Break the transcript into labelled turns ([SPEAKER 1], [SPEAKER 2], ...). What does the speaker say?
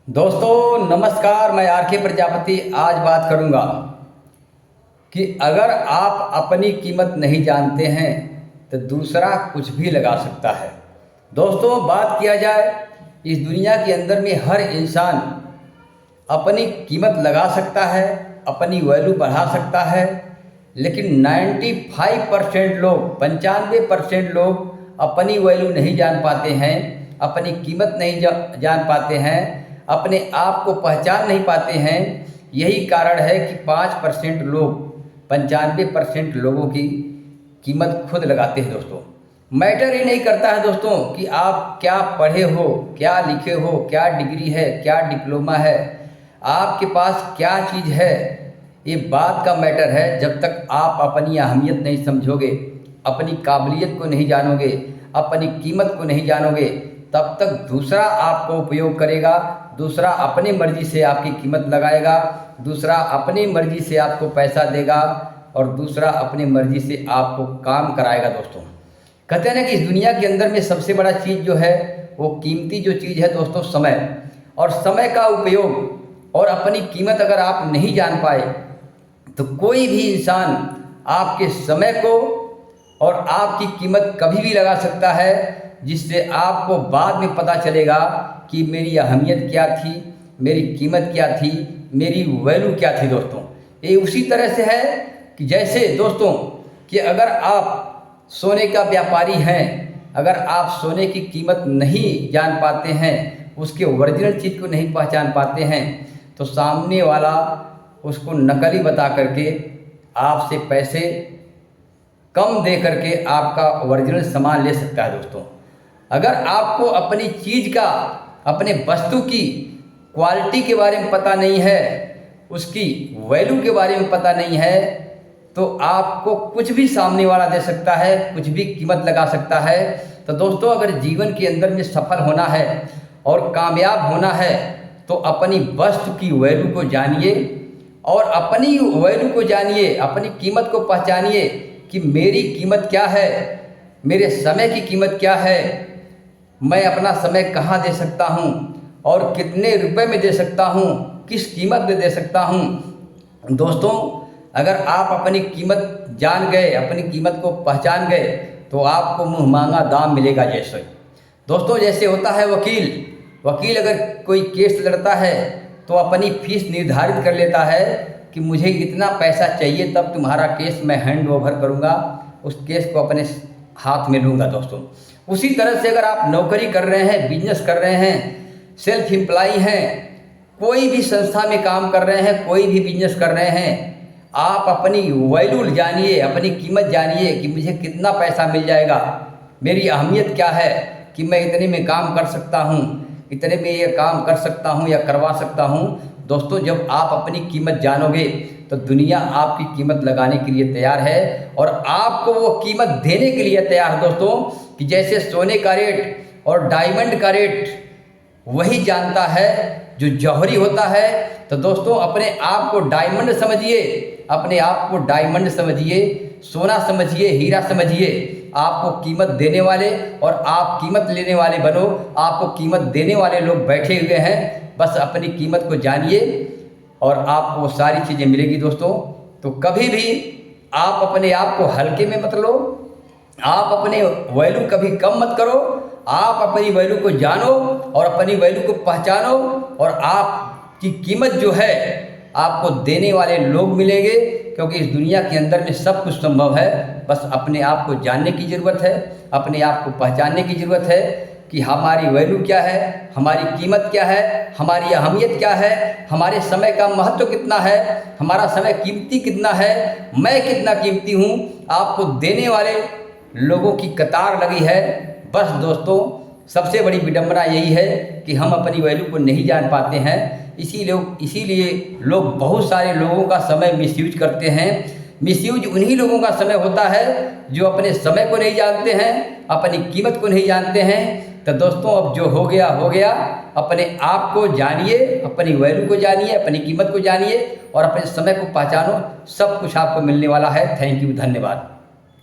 [SPEAKER 1] दोस्तों नमस्कार, मैं आर के प्रजापति आज बात करूंगा कि अगर आप अपनी कीमत नहीं जानते हैं तो दूसरा कुछ भी लगा सकता है। दोस्तों बात किया जाए, इस दुनिया के अंदर में हर इंसान अपनी कीमत लगा सकता है, अपनी वैल्यू बढ़ा सकता है, लेकिन 95% लोग 95% लोग अपनी वैल्यू नहीं जान पाते हैं, अपनी कीमत नहीं जान पाते हैं, अपने आप को पहचान नहीं पाते हैं। यही कारण है कि 5% लोग 95% लोगों की कीमत खुद लगाते हैं। दोस्तों मैटर ही नहीं करता है दोस्तों कि आप क्या पढ़े हो, क्या लिखे हो, क्या डिग्री है, क्या डिप्लोमा है, आपके पास क्या चीज़ है। ये बात का मैटर है। जब तक आप अपनी अहमियत नहीं समझोगे, अपनी काबिलियत को नहीं जानोगे, अपनी कीमत को नहीं जानोगे, तब तक दूसरा आपको उपयोग करेगा, दूसरा अपनी मर्जी से आपकी कीमत लगाएगा, दूसरा अपनी मर्जी से आपको पैसा देगा और दूसरा अपनी मर्जी से आपको काम कराएगा। दोस्तों कहते हैं ना कि इस दुनिया के अंदर में सबसे बड़ा चीज़ जो है वो कीमती जो चीज़ है दोस्तों, समय। और समय का उपयोग और अपनी कीमत अगर आप नहीं जान पाए तो कोई भी इंसान आपके समय को और आपकी कीमत कभी भी लगा सकता है, जिससे आपको बाद में पता चलेगा कि मेरी अहमियत क्या थी, मेरी कीमत क्या थी, मेरी वैल्यू क्या थी। दोस्तों ये उसी तरह से है कि जैसे दोस्तों कि अगर आप सोने का व्यापारी हैं, अगर आप सोने की कीमत नहीं जान पाते हैं, उसके ओरिजिनल चीज़ को नहीं पहचान पाते हैं, तो सामने वाला उसको नकली बता करके आपसे पैसे कम दे करके आपका ओरिजिनल सामान ले सकता है। दोस्तों अगर आपको अपनी चीज़ का, अपने वस्तु की क्वालिटी के बारे में पता नहीं है, उसकी वैल्यू के बारे में पता नहीं है, तो आपको कुछ भी सामने वाला दे सकता है, कुछ भी कीमत लगा सकता है। तो दोस्तों अगर जीवन के अंदर में सफल होना है और कामयाब होना है तो अपनी वस्तु की वैल्यू को जानिए और अपनी वैल्यू को जानिए, अपनी कीमत को पहचानिए कि मेरी कीमत क्या है, मेरे समय की कीमत क्या है, मैं अपना समय कहाँ दे सकता हूँ और कितने रुपए में दे सकता हूँ, किस कीमत में दे सकता हूँ। दोस्तों अगर आप अपनी कीमत जान गए, अपनी कीमत को पहचान गए, तो आपको मुँह मांगा दाम मिलेगा। जैसे दोस्तों जैसे होता है वकील अगर कोई केस लड़ता है तो अपनी फीस निर्धारित कर लेता है कि मुझे इतना पैसा चाहिए तब तुम्हारा केस मैं हैंड ओवर करूँगा, उस केस को अपने हाथ में लूँगा। दोस्तों उसी तरह से अगर आप नौकरी कर रहे हैं, बिजनेस कर रहे हैं, सेल्फ एम्प्लॉय हैं, कोई भी संस्था में काम कर रहे हैं, कोई भी बिजनेस कर रहे हैं, आप अपनी वैल्यू जानिए, अपनी कीमत जानिए कि मुझे कितना पैसा मिल जाएगा, मेरी अहमियत क्या है कि मैं इतने में काम कर सकता हूँ, इतने में ये काम कर सकता हूँ या करवा सकता हूँ। दोस्तों जब आप अपनी कीमत जानोगे तो दुनिया आपकी कीमत लगाने के लिए तैयार है और आपको वो कीमत देने के लिए तैयार है। दोस्तों कि जैसे सोने का रेट और डायमंड का रेट वही जानता है जो जौहरी होता है। तो दोस्तों अपने आप को डायमंड समझिए, अपने आप को डायमंड समझिए, सोना समझिए, हीरा समझिए। आपको कीमत देने वाले और आप कीमत लेने वाले बनो। आपको कीमत देने वाले लोग बैठे हुए हैं, बस अपनी कीमत को जानिए और आपको वो सारी चीज़ें मिलेगी। दोस्तों तो कभी भी आप अपने आप को हल्के में मत लो, आप अपने वैल्यू कभी कम मत करो, आप अपनी वैल्यू को जानो और अपनी वैल्यू को पहचानो और आपकी कीमत जो है आपको देने वाले लोग मिलेंगे। क्योंकि इस दुनिया के अंदर में सब कुछ संभव है, बस अपने आप को जानने की ज़रूरत है, अपने आप को पहचानने की ज़रूरत है कि हमारी वैल्यू क्या है, हमारी कीमत क्या है, हमारी अहमियत क्या है, हमारे समय का महत्व कितना है, हमारा समय कीमती कितना है, मैं कितना कीमती हूँ। आपको देने वाले लोगों की कतार लगी है। बस दोस्तों सबसे बड़ी विडंबना यही है कि हम अपनी वैल्यू को नहीं जान पाते हैं। इसीलिए लोग बहुत सारे लोगों का समय मिसयूज करते हैं। मिसयूज उन्हीं लोगों का समय होता है जो अपने समय को नहीं जानते हैं, अपनी कीमत को नहीं जानते हैं। तो दोस्तों अब जो हो गया हो गया, अपने आप को जानिए, अपनी वैल्यू को जानिए, अपनी कीमत को जानिए और अपने समय को पहचानो। सब कुछ आपको मिलने वाला है। थैंक यू, धन्यवाद।